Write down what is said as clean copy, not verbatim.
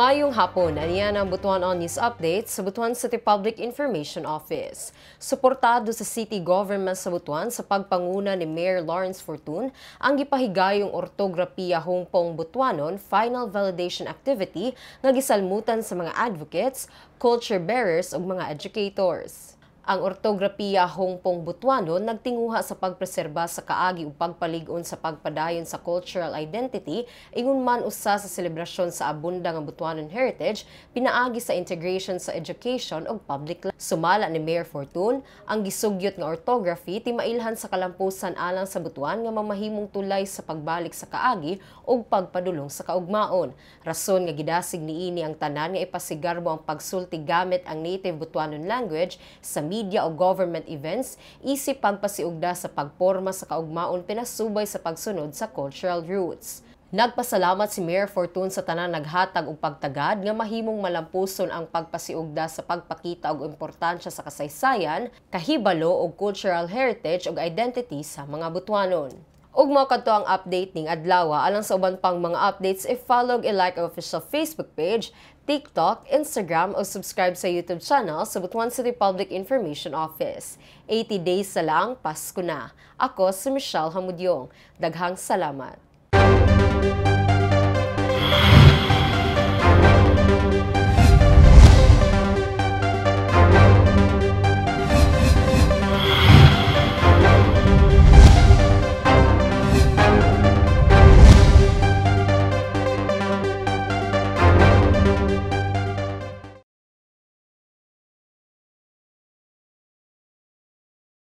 Mayong hapon, aniyan ang Butuan On News Update sa Butuan City Public Information Office. Suportado sa City Government sa Butuan sa pagpanguna ni Mayor Lawrence Fortun ang gipahigayong ortografiya hungpong Butuanon final validation activity nga gisalmutan sa mga advocates, culture bearers ug mga educators. Ang ortografiya hungpong Butuanon nagtinguha sa pagpreserba sa kaagi ug pagpalig-on sa pagpadayon sa cultural identity ingon man usa sa selebrasyon sa abunda nga Butuanon heritage pinaagi sa integration sa education ug public life. Sumala ni Mayor Fortun ang gisugyot nga orthography timailhan sa kalampusan alang sa Butuan nga mamahimong tulay sa pagbalik sa kaagi ug pagpadulong sa kaugmaon. Rason nga gidasig niini ang tanan nga ipasigarbo ang pagsulti gamit ang native Butuanon language sa media o government events, isip pagpasiugda sa pagporma sa kaugmaon pinasubay sa pagsunod sa cultural roots. Nagpasalamat si Mayor Fortun sa tanan naghatag og pagtagad nga mahimong malampuson ang pagpasiugda sa pagpakita og importansya sa kasaysayan, kahibalo og cultural heritage ug identity sa mga Butuanon. Ug mao kadto ang update ning adlaw. Alang sa uban pang mga updates, i-follow i-like ang official Facebook page, TikTok, Instagram o subscribe sa YouTube channel sa Butuan City Public Information Office. 80 days sa lang, Pasko na. Ako si Michelle Hamudyong. Daghang salamat.